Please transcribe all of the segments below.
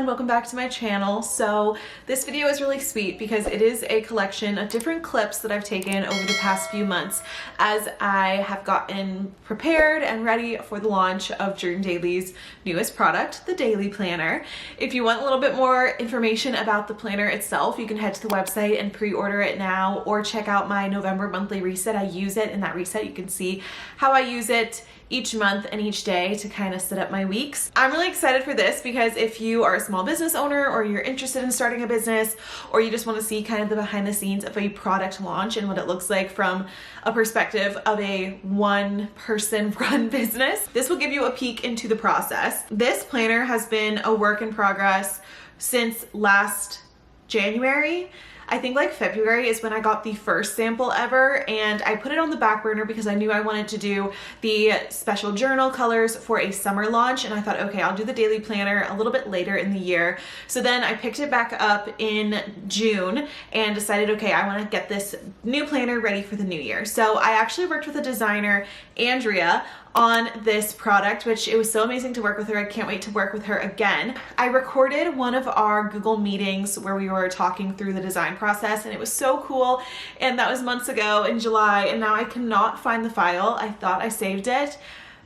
everyone, welcome back to my channel. So this video is really sweet because it is a collection of different clips that I've taken over the past few months as I have gotten prepared and ready for the launch of Dream Daily's newest product, the Daily Planner. If you want a little bit more information about the planner itself, you can head to the website and pre-order it now, or check out my November monthly reset. I use it in that reset. You can see how I use it each month and each day to kind of set up my weeks. I'm really excited for this because if you are a small business owner or you're interested in starting a business, or you just want to see kind of the behind the scenes of a product launch and what it looks like from a perspective of a one-person run business, this will give you a peek into the process. This planner has been a work in progress since last January. I think like February is when I got the first sample ever, and I put it on the back burner because I knew I wanted to do the special journal colors for a summer launch, and I thought, okay, I'll do the daily planner a little bit later in the year. So then I picked it back up in June and decided, okay, I want to get this new planner ready for the new year. So I actually worked with a designer, Andrea, on this product, which it was so amazing to work with her. I can't wait to work with her again. I recorded one of our Google meetings where we were talking through the design process, and it was so cool, and that was months ago in July, and now I cannot find the file. I thought I saved it.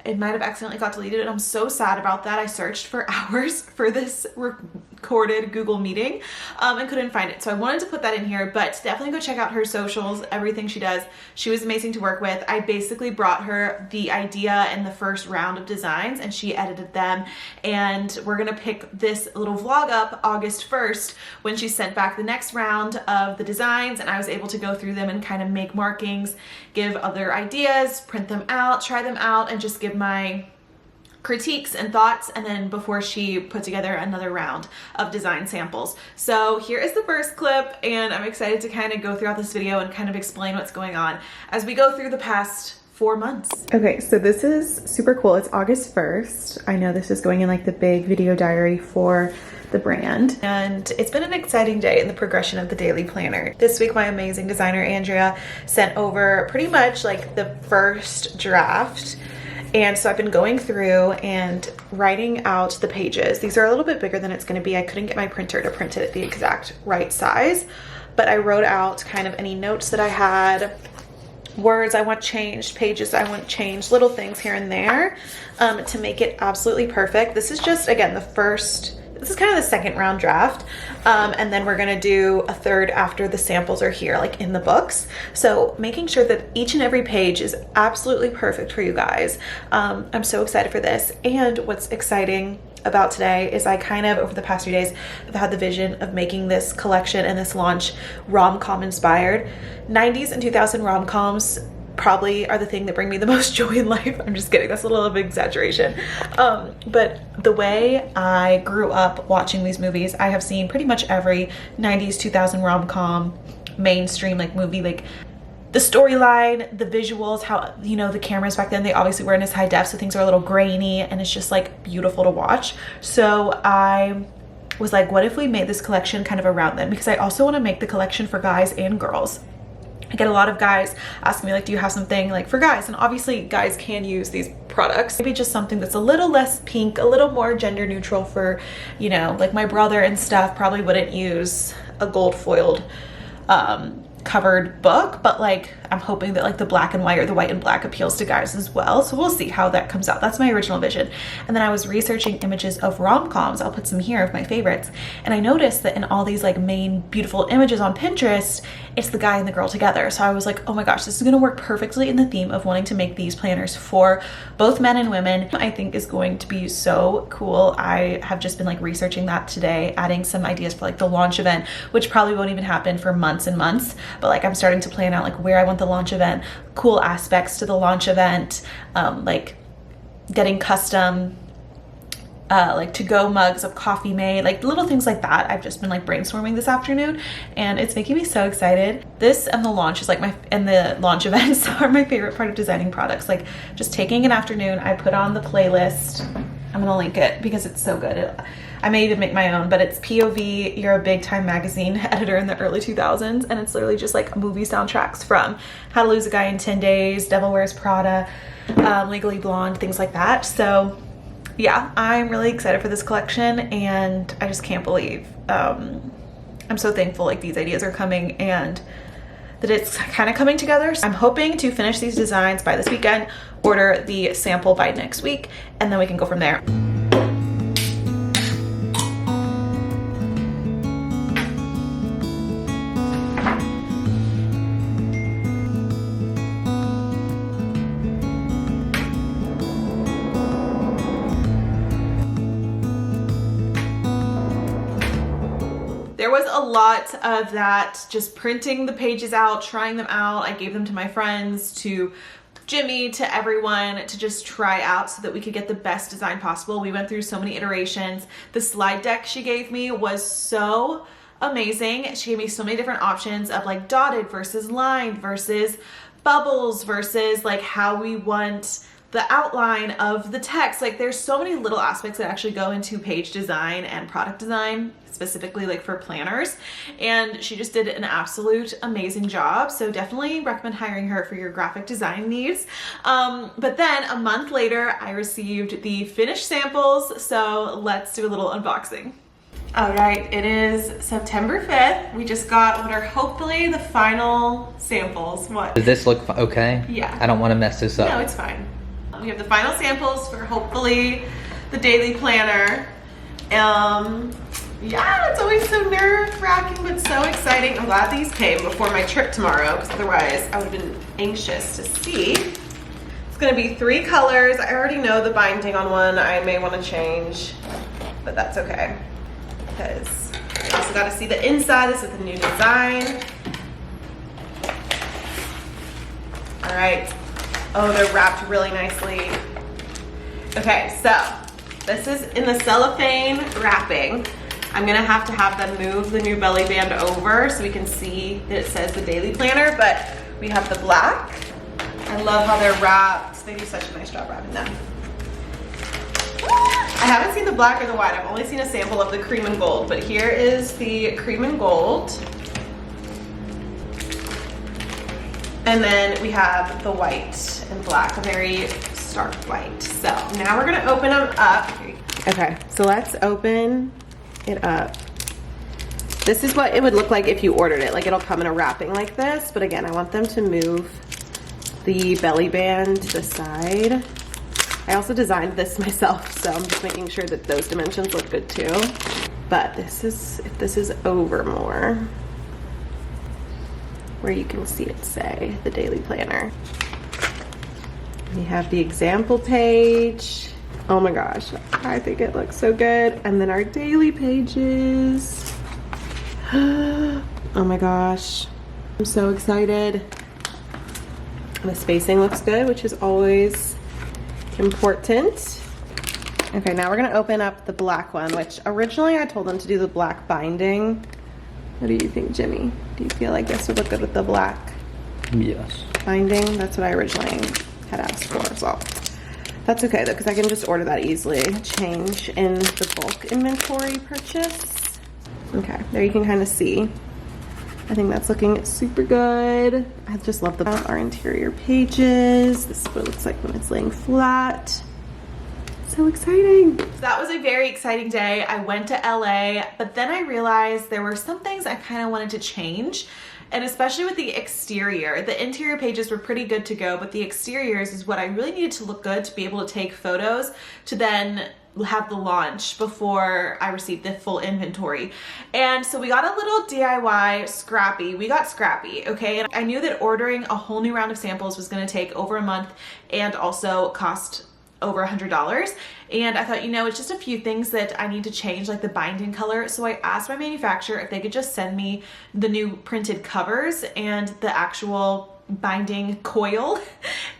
It might have accidentally got deleted, and I'm so sad about that. I searched for hours for this recorded Google meeting and couldn't find it. So I wanted to put that in here, but definitely go check out her socials, everything she does. She was amazing to work with. I basically brought her the idea and the first round of designs, and she edited them. And we're gonna pick this little vlog up August 1st when she sent back the next round of the designs, and I was able to go through them and kind of make markings, give other ideas, print them out, try them out, and just give my critiques and thoughts, and then before she put together another round of design samples. So here is the first clip, and I'm excited to kind of go throughout this video and kind of explain what's going on as we go through the past 4 months. Okay, so this is super cool. It's August 1st. I know this is going in like the big video diary for the brand, and it's been an exciting day in the progression of the daily planner. This week my amazing designer Andrea sent over pretty much like the first draft, and so I've been going through and writing out the pages. These are a little bit bigger than it's going to be. I couldn't get my printer to print it at the exact right size, but I wrote out kind of any notes that I had, words I want changed, pages I want changed, little things here and there to make it absolutely perfect. This is just, again, this is kind of the second round draft, and then we're gonna do a third after the samples are here, like in the books. So making sure that each and every page is absolutely perfect for you guys. I'm so excited for this. And what's exciting about today is I kind of, over the past few days, have had the vision of making this collection and this launch rom-com inspired. 90s and 2000 rom-coms probably are the thing that bring me the most joy in life. I'm just kidding, that's a little bit of exaggeration. But the way I grew up watching these movies, I have seen pretty much every 90s, 2000 rom-com, mainstream like movie, like the storyline, the visuals, how, you know, the cameras back then, they obviously were in this high def, so things are a little grainy and it's just like beautiful to watch. So I was like, what if we made this collection kind of around them? Because I also want to make the collection for guys and girls. I get a lot of guys asking me like, do you have something like for guys? And obviously guys can use these products. Maybe just something that's a little less pink, a little more gender neutral for, you know, like my brother and stuff probably wouldn't use a gold foiled covered book, but like I'm hoping that like the black and white or the white and black appeals to guys as well. So we'll see how that comes out. That's my original vision. And then I was researching images of rom-coms. I'll put some here of my favorites. And I noticed that in all these like main beautiful images on Pinterest, it's the guy and the girl together. So I was like, oh my gosh, this is gonna work perfectly in the theme of wanting to make these planners for both men and women. I think is going to be so cool. I have just been like researching that today, adding some ideas for like the launch event, which probably won't even happen for months and months. But like I'm starting to plan out like where I want the launch event, cool aspects to the launch event, like getting custom like to-go mugs of coffee made, like little things like that. I've just been like brainstorming this afternoon, and it's making me so excited. This and the launch is like the launch events are my favorite part of designing products. Like just taking an afternoon, I put on the playlist. I'm gonna link it because it's so good. I may even make my own, but it's POV, You're a Big Time magazine editor in the early 2000s, and it's literally just like movie soundtracks from How to Lose a Guy in 10 Days, Devil Wears Prada, Legally Blonde, things like that. So yeah, I'm really excited for this collection, and I just can't believe, I'm so thankful like these ideas are coming and that it's kind of coming together. So I'm hoping to finish these designs by this weekend, order the sample by next week, and then we can go from there. There was a lot of that, just printing the pages out, trying them out. I gave them to my friends, to Jimmy, to everyone to just try out so that we could get the best design possible. We went through so many iterations. The slide deck she gave me was so amazing. She gave me so many different options of like dotted versus lined versus bubbles versus like how we want the outline of the text. Like there's so many little aspects that actually go into page design and product design, specifically like for planners, and she just did an absolute amazing job. So definitely recommend hiring her for your graphic design needs. But then a month later I received the finished samples, so let's do a little unboxing. All right, it is September 5th. We just got what are hopefully the final samples. What? Does this look okay? Yeah. I don't want to mess this up. No, it's fine. We have the final samples for hopefully the daily planner. Yeah, it's always so nerve-wracking but so exciting. I'm glad these came before my trip tomorrow, because otherwise I would have been anxious to see. It's gonna be 3 colors. I already know the binding on one I may want to change, but that's okay, because I also got to see the inside. This is the new design. All right. Oh, they're wrapped really nicely. Okay, so this is in the cellophane wrapping. I'm gonna have to have them move the new belly band over so we can see that it says the daily planner, but we have the black. I love how they're wrapped. They do such a nice job wrapping them. I haven't seen the black or the white. I've only seen a sample of the cream and gold, but here is the cream and gold. And then we have the white and black, a very stark white. So now we're gonna open them up. Okay, so let's open it up. This is what it would look like if you ordered it. Like it'll come in a wrapping like this, but again, I want them to move the belly band to the side. I also designed this myself, so I'm just making sure that those dimensions look good too. But this is, if this is over more, where you can see it say the daily planner. We have the example page. Oh my gosh, I think it looks so good. And then our daily pages. Oh my gosh, I'm so excited. The spacing looks good, which is always important. Okay, now we're gonna open up the black one, which originally I told them to do the black binding. What do you think, Jimmy? Do you feel like this would look good with the black Yes. binding? That's what I originally had asked for, so that's okay though, because I can just order that easily. Change in the bulk inventory purchase. Okay, there you can kind of see. I think that's looking super good. I just love our interior pages. This is what it looks like when it's laying flat. So exciting. So that was a very exciting day. I went to LA, but then I realized there were some things I kind of wanted to change, and especially with the exterior. The interior pages were pretty good to go, but the exteriors is what I really needed to look good to be able to take photos to then have the launch before I received the full inventory. And so we got a little DIY scrappy. We got scrappy, okay? And I knew that ordering a whole new round of samples was gonna take over a month and also cost over $100. And I thought, you know, it's just a few things that I need to change, like the binding color. So I asked my manufacturer if they could just send me the new printed covers and the actual binding coil,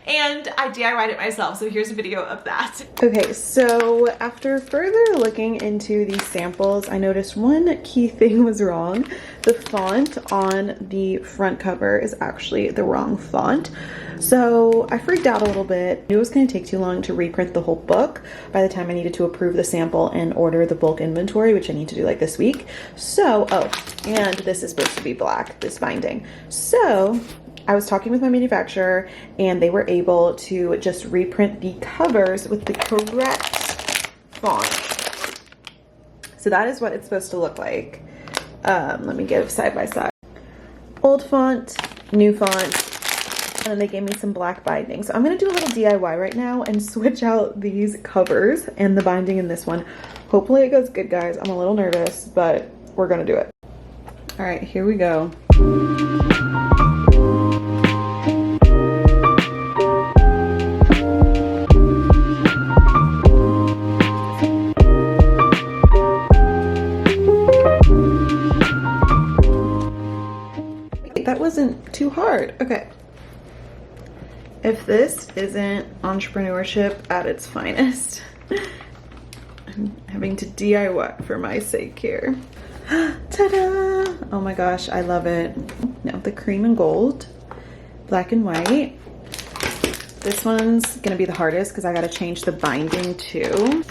and I DIY'd it myself. So here's a video of that. Okay, so after further looking into these samples, I noticed one key thing was wrong. The font on the front cover is actually the wrong font. So I freaked out a little bit. I knew it was going to take too long to reprint the whole book by the time I needed to approve the sample and order the bulk inventory, which I need to do like this week. So, oh, and this is supposed to be black, this binding. So I was talking with my manufacturer and they were able to just reprint the covers with the correct font. So that is what it's supposed to look like. Let me get side by side. Old font, new font, and then they gave me some black binding. So I'm gonna do a little DIY right now and switch out these covers and the binding in this one. Hopefully it goes good, guys. I'm a little nervous, but we're gonna do it. All right, here we go. That wasn't too hard. Okay. If this isn't entrepreneurship at its finest, I'm having to DIY for my sake here. Ta-da! Oh my gosh, I love it. Now the cream and gold, black and white. This one's gonna be the hardest because I gotta change the binding too.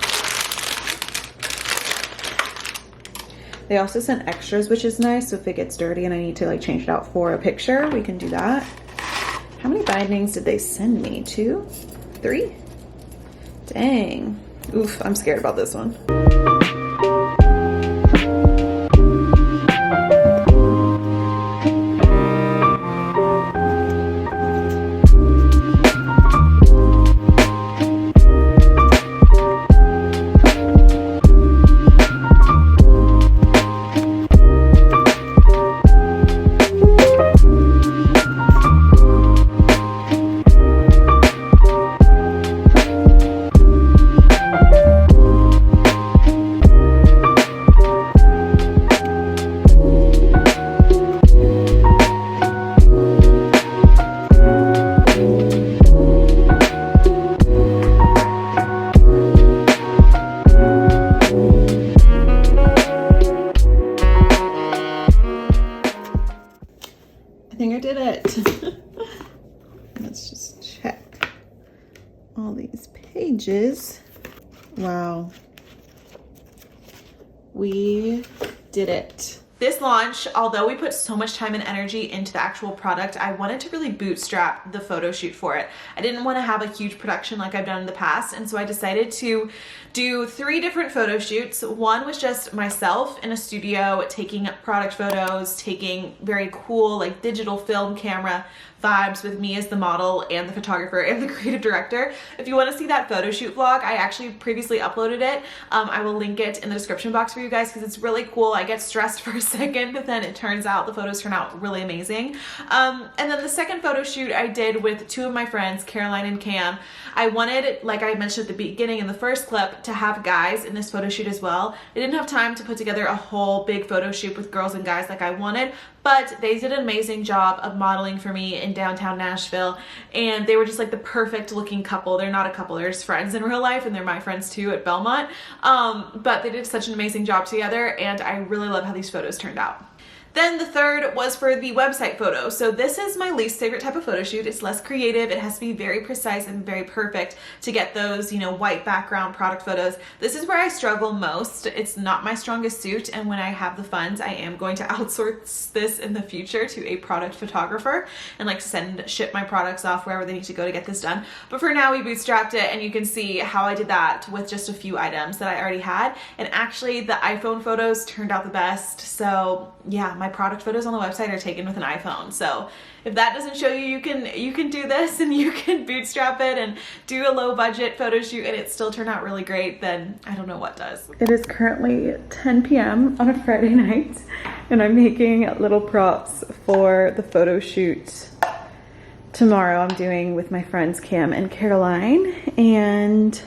They also sent extras, which is nice. So if it gets dirty and I need to like change it out for a picture, we can do that. How many bindings did they send me? 2? 3? Dang. Oof, I'm scared about this one. I think I did it. Let's just check all these pages. Wow. We did it. This launch, although we put so much time and energy into the actual product, I wanted to really bootstrap the photo shoot for it. I didn't want to have a huge production like I've done in the past, and so I decided to do 3 different photo shoots. One was just myself in a studio taking product photos, taking very cool like digital film camera vibes with me as the model and the photographer and the creative director. If you want to see that photo shoot vlog, I actually previously uploaded it. I will link it in the description box for you guys because it's really cool. I get stressed for a second, but then it turns out the photos turn out really amazing. And then the second photo shoot I did with 2 of my friends, Caroline and Cam. I wanted, like I mentioned at the beginning in the first clip, to have guys in this photo shoot as well. I didn't have time to put together a whole big photo shoot with girls and guys like I wanted, but they did an amazing job of modeling for me in downtown Nashville, and they were just like the perfect looking couple. They're not a couple, they're just friends in real life, and they're my friends too at Belmont. But they did such an amazing job together, and I really love how these photos turned out. Then the third was for the website photo. So this is my least favorite type of photo shoot. It's less creative. It has to be very precise and very perfect to get those, you know, white background product photos. This is where I struggle most. It's not my strongest suit, and when I have the funds, I am going to outsource this in the future to a product photographer and like ship my products off wherever they need to go to get this done. But for now, we bootstrapped it, and you can see how I did that with just a few items that I already had. And actually the iPhone photos turned out the best. So yeah, my product photos on the website are taken with an iPhone. So if that doesn't show you, you can do this and you can bootstrap it and do a low budget photo shoot and it still turn out really great, then I don't know what does. It is currently 10 p.m. on a Friday night, and I'm making little props for the photo shoot tomorrow. I'm doing with my friends Cam and Caroline, and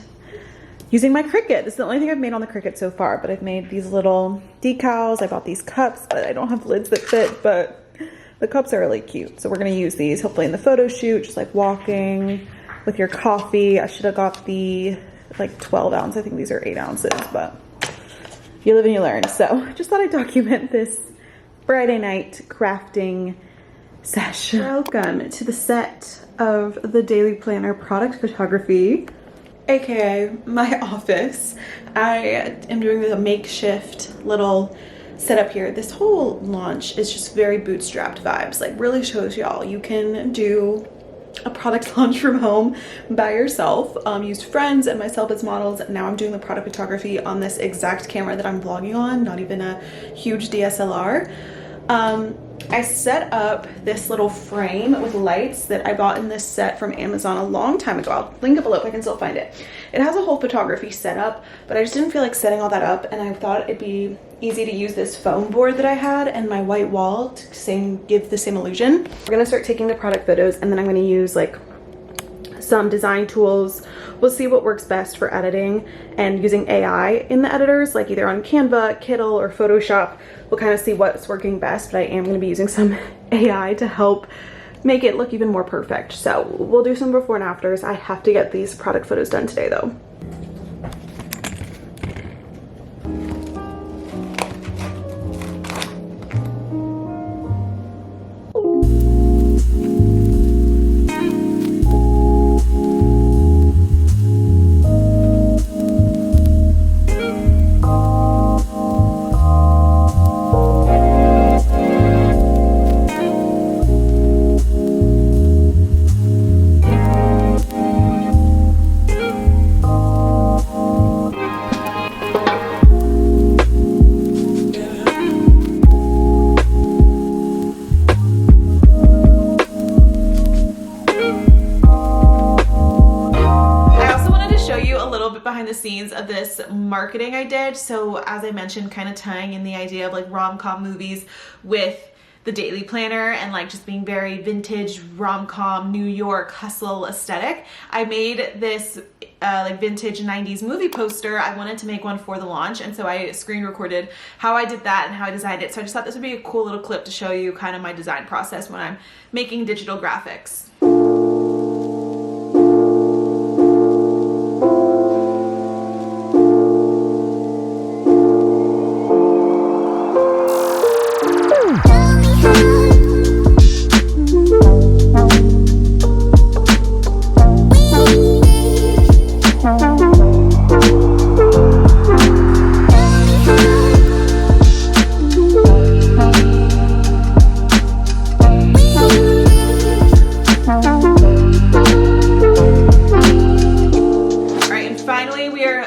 using my Cricut. This is the only thing I've made on the Cricut so far, but I've made these little decals. I bought these cups, but I don't have lids that fit, but the cups are really cute. So we're gonna use these hopefully in the photo shoot, just like walking with your coffee. I should have got the like 12 ounce. I think these are 8 ounces, but you live and you learn. So just thought I'd document this Friday night crafting sesh. Welcome to the set of the Daily Planner product photography, aka my office. I am doing a makeshift little setup here. This whole launch is just very bootstrapped vibes, like really shows y'all you can do a product launch from home by yourself. Used friends and myself as models. Now I'm doing the product photography on this exact camera that I'm vlogging on, not even a huge DSLR. I set up this little frame with lights that I bought in this set from Amazon a long time ago. I'll link it below if I can still find it. It has a whole photography setup, but I just didn't feel like setting all that up, and I thought it'd be easy to use this foam board that I had and my white wall to give the same illusion. We're gonna start taking the product photos, and then I'm gonna use like some design tools. We'll see what works best for editing and using AI in the editors, like either on Canva, Kittl, or Photoshop. We'll kind of see what's working best, but I am going to be using some AI to help make it look even more perfect. So we'll do some before and afters. I have to get these product photos done today though. Behind the scenes of this marketing I did. So as I mentioned, kind of tying in the idea of like rom-com movies with the daily planner and like just being very vintage rom-com New York hustle aesthetic. I made this like vintage 90s movie poster. I wanted to make one for the launch, and so I screen recorded how I did that and how I designed it. So I just thought this would be a cool little clip to show you kind of my design process when I'm making digital graphics.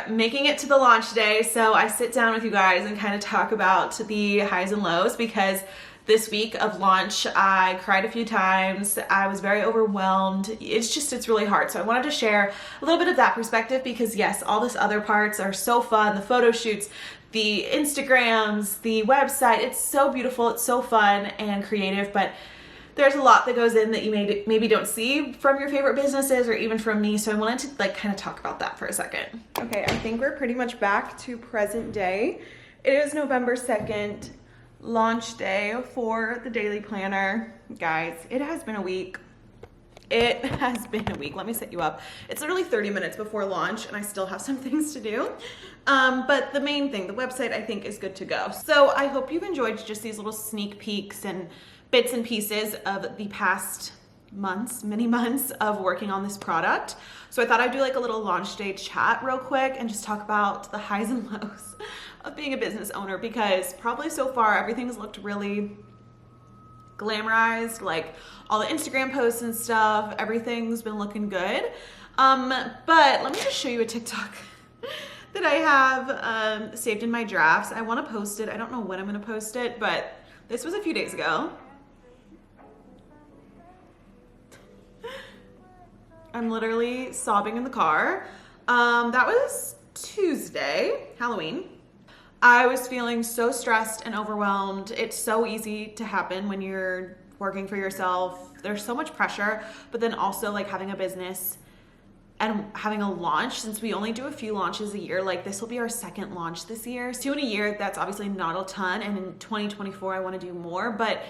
Making it to the launch day, so I sit down with you guys and kind of talk about the highs and lows, because this week of launch I cried a few times. I was very overwhelmed. It's really hard. So I wanted to share a little bit of that perspective, because yes, all this other parts are so fun, the photo shoots, the Instagrams, the website, it's so beautiful, it's so fun and creative, but there's a lot that goes in that you maybe don't see from your favorite businesses or even from me. So I wanted to like kind of talk about that for a second. Okay, I think we're pretty much back to present day. It is November 2nd, launch day for the daily planner. Guys, it has been a week. It has been a week. Let me set you up. It's literally 30 minutes before launch and I still have some things to do. But the main thing, the website, I think is good to go. So I hope you've enjoyed just these little sneak peeks and bits and pieces of the past months, many months of working on this product. So I thought I'd do like a little launch day chat real quick and just talk about the highs and lows of being a business owner, because probably so far everything's looked really glamorized, like all the Instagram posts and stuff, everything's been looking good. But let me just show you a TikTok that I have saved in my drafts. I want to post it. I don't know when I'm going to post it, but this was a few days ago. I'm literally sobbing in the car. That was Tuesday, Halloween. I was feeling so stressed and overwhelmed. It's so easy to happen when you're working for yourself. There's so much pressure, but then also like having a business and having a launch, since we only do a few launches a year, like this will be our second launch this year. 2 in a year, that's obviously not a ton. And in 2024, I want to do more, but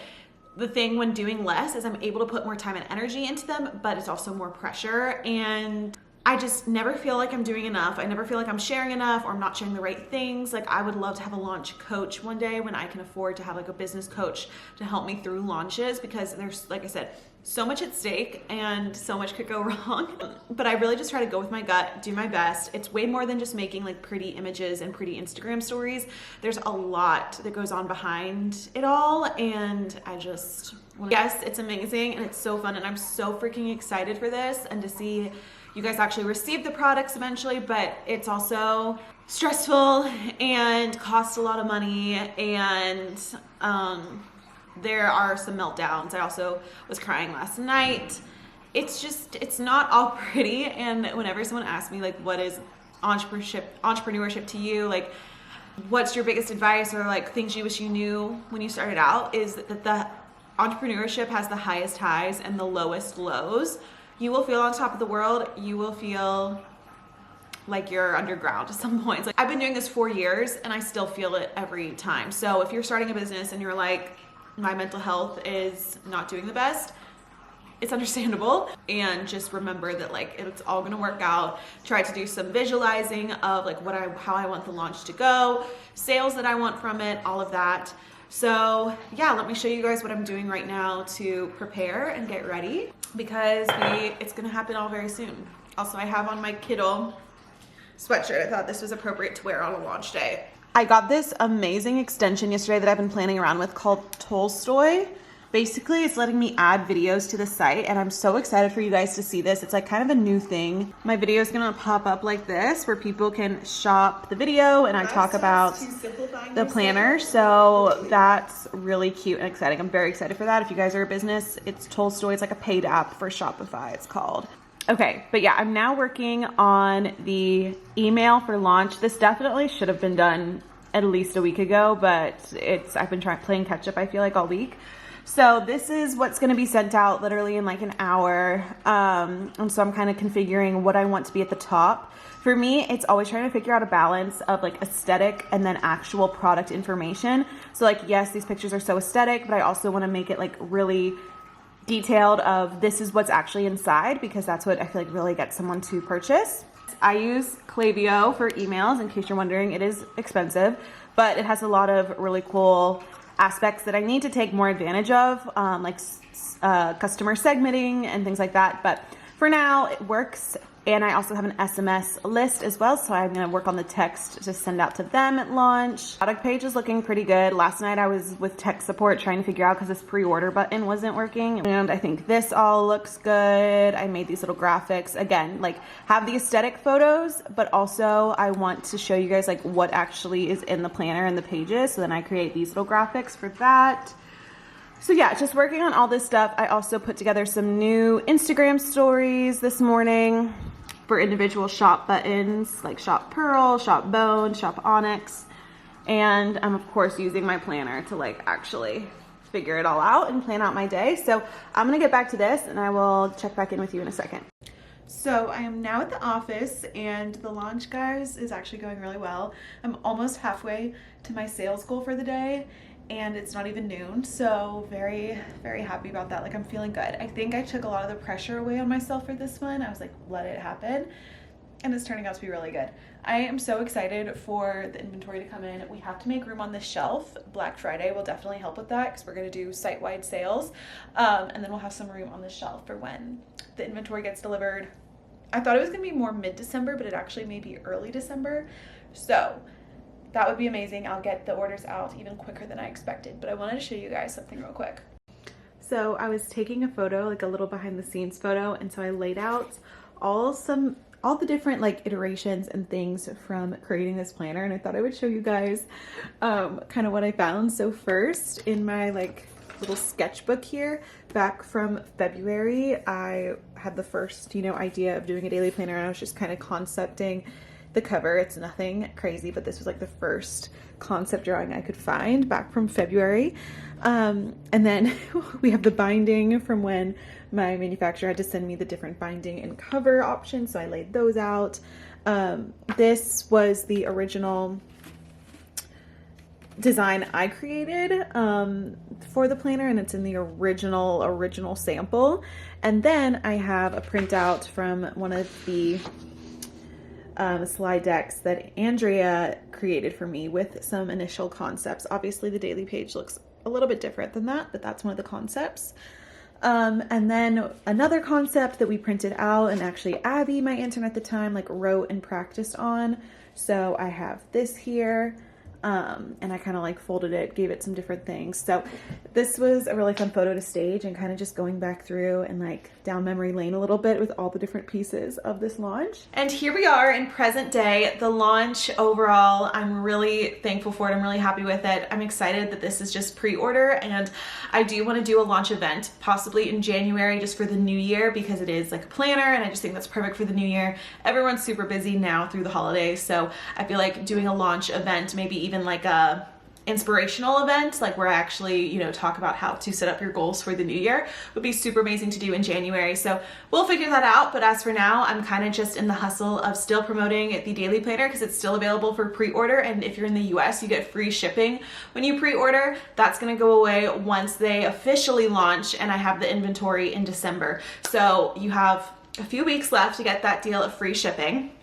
the thing when doing less is I'm able to put more time and energy into them, but it's also more pressure. And I just never feel like I'm doing enough. I never feel like I'm sharing enough, or I'm not sharing the right things. Like I would love to have a launch coach one day when I can afford to have like a business coach to help me through launches, because there's, like I said, so much at stake and so much could go wrong. But I really just try to go with my gut, do my best. It's way more than just making like pretty images and pretty Instagram stories. There's a lot that goes on behind it all, and I Yes, it's amazing and it's so fun, and I'm so freaking excited for this and to see you guys actually receive the products eventually, but it's also stressful and costs a lot of money, and there are some meltdowns. I also was crying last night. It's not all pretty, and whenever someone asks me like what is entrepreneurship to you, like what's your biggest advice or like things you wish you knew when you started out, is that the entrepreneurship has the highest highs and the lowest lows. You will feel on top of the world. You will feel like you're underground at some points. Like, I've been doing this 4 years and I still feel it every time. So if you're starting a business and you're like, my mental health is not doing the best, it's understandable. And just remember that like it's all gonna work out. Try to do some visualizing of like how I want the launch to go, sales that I want from it, all of that. So yeah, let me show you guys what I'm doing right now to prepare and get ready, because it's gonna happen all very soon. Also, I have on my Kittle sweatshirt. I thought this was appropriate to wear on a launch day. I got this amazing extension yesterday that I've been playing around with called Tolstoy. Basically, it's letting me add videos to the site, and I'm so excited for you guys to see this. It's like kind of a new thing. My video is gonna pop up like this, where people can shop the video and I talk about the planner. So that's really cute and exciting. I'm very excited for that. If you guys are a business, it's Tolstoy. It's like a paid app for Shopify, it's called. Okay, but yeah, I'm now working on the email for launch. This definitely should have been done at least a week ago, but I've been playing catch up, I feel like, all week. So this is what's going to be sent out literally in like an hour. And so I'm kind of configuring what I want to be at the top. For me, it's always trying to figure out a balance of like aesthetic and then actual product information. So like, yes, these pictures are so aesthetic, but I also want to make it like really detailed of this is what's actually inside, because that's what I feel like really gets someone to purchase. I use Klaviyo for emails. In case you're wondering, it is expensive, but it has a lot of really cool aspects that I need to take more advantage of, like customer segmenting and things like that. But for now, it works. And I also have an SMS list as well, so I'm gonna work on the text to send out to them at launch. Product page is looking pretty good. Last night I was with tech support trying to figure out, because this pre-order button wasn't working. And I think this all looks good. I made these little graphics. Again, like have the aesthetic photos, but also I want to show you guys like what actually is in the planner and the pages. So then I create these little graphics for that. So yeah, just working on all this stuff. I also put together some new Instagram stories this morning for individual shop buttons, like shop Pearl, shop Bone, shop Onyx. And I'm of course using my planner to like actually figure it all out and plan out my day. So I'm gonna get back to this and I will check back in with you in a second. So I am now at the office and the launch, guys, is actually going really well. I'm almost halfway to my sales goal for the day, and it's not even noon, so very, very happy about that. Like, I'm feeling good. I think I took a lot of the pressure away on myself for this one. I was like, let it happen, and it's turning out to be really good. I am so excited for the inventory to come in. We have to make room on the shelf. Black Friday will definitely help with that, because we're gonna do site-wide sales, and then we'll have some room on the shelf for when the inventory gets delivered. I thought it was gonna be more mid-December, but it actually may be early December, so that would be amazing. I'll get the orders out even quicker than I expected, but I wanted to show you guys something real quick. So I was taking a photo, like a little behind the scenes photo, and so I laid out all the different like iterations and things from creating this planner, and I thought I would show you guys kind of what I found. So first, in my like little sketchbook here, back from February, I had the first, idea of doing a daily planner, and I was just kind of concepting the cover. It's nothing crazy, but this was like the first concept drawing I could find back from February. And then we have the binding from when my manufacturer had to send me the different binding and cover options, so I laid those out. This was the original design I created for the planner, and it's in the original sample. And then I have a printout from one of the slide decks that Andrea created for me with some initial concepts. Obviously the daily page looks a little bit different than that, but that's one of the concepts. And then another concept that we printed out, and actually Abby, my intern at the time, like wrote and practiced on. So I have this here. and I kind of like folded it, gave it some different things. So this was a really fun photo to stage, and kind of just going back through and like down memory lane a little bit with all the different pieces of this launch. And here we are in present day. The launch overall, I'm really thankful for it. I'm really happy with it. I'm excited that this is just pre-order, and I do want to do a launch event possibly in January just for the new year, because it is like a planner and I just think that's perfect for the new year. Everyone's super busy now through the holidays, so I feel like doing a launch event, maybe even like a inspirational event, like where I actually, you know, talk about how to set up your goals for the new year, would be super amazing to do in January. So we'll figure that out. But as for now, I'm kind of just in the hustle of still promoting the daily planner because it's still available for pre-order. And if you're in the US, you get free shipping when you pre-order. That's going to go away once they officially launch, and I have the inventory in December. So you have a few weeks left to get that deal of free shipping.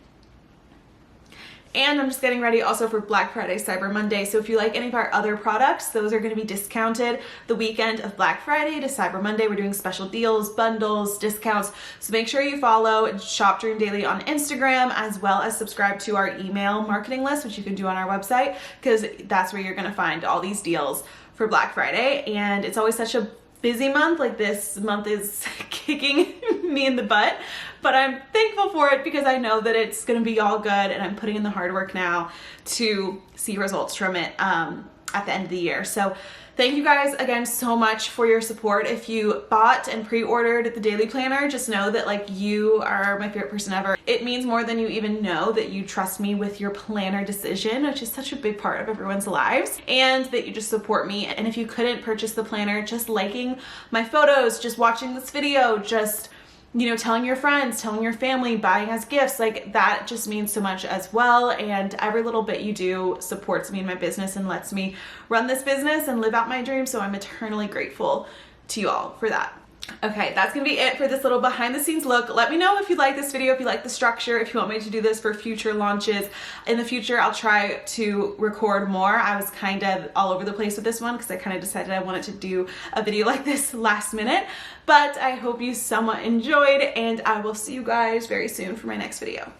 And I'm just getting ready also for Black Friday, Cyber Monday. So if you like any of our other products, those are going to be discounted the weekend of Black Friday to Cyber Monday. We're doing special deals, bundles, discounts. So make sure you follow Shop Dream Daily on Instagram, as well as subscribe to our email marketing list, which you can do on our website, because that's where you're going to find all these deals for Black Friday. And it's always such a busy month. Like this month is kicking me in the butt, but I'm thankful for it because I know that it's going to be all good, and I'm putting in the hard work now to see results from it at the end of the year. So thank you guys again so much for your support. If you bought and pre-ordered the daily planner, just know that like you are my favorite person ever. It means more than you even know that you trust me with your planner decision, which is such a big part of everyone's lives, and that you just support me. And if you couldn't purchase the planner, just liking my photos, just watching this video, just, you know, telling your friends, telling your family, buying as gifts, like that just means so much as well. And every little bit you do supports me in my business and lets me run this business and live out my dreams. So I'm eternally grateful to you all for that. Okay, that's gonna be it for this little behind the scenes look. Let me know if you like this video, if you like the structure, if you want me to do this for future launches. In the future, I'll try to record more. I was kind of all over the place with this one because I kind of decided I wanted to do a video like this last minute. But I hope you somewhat enjoyed, and I will see you guys very soon for my next video.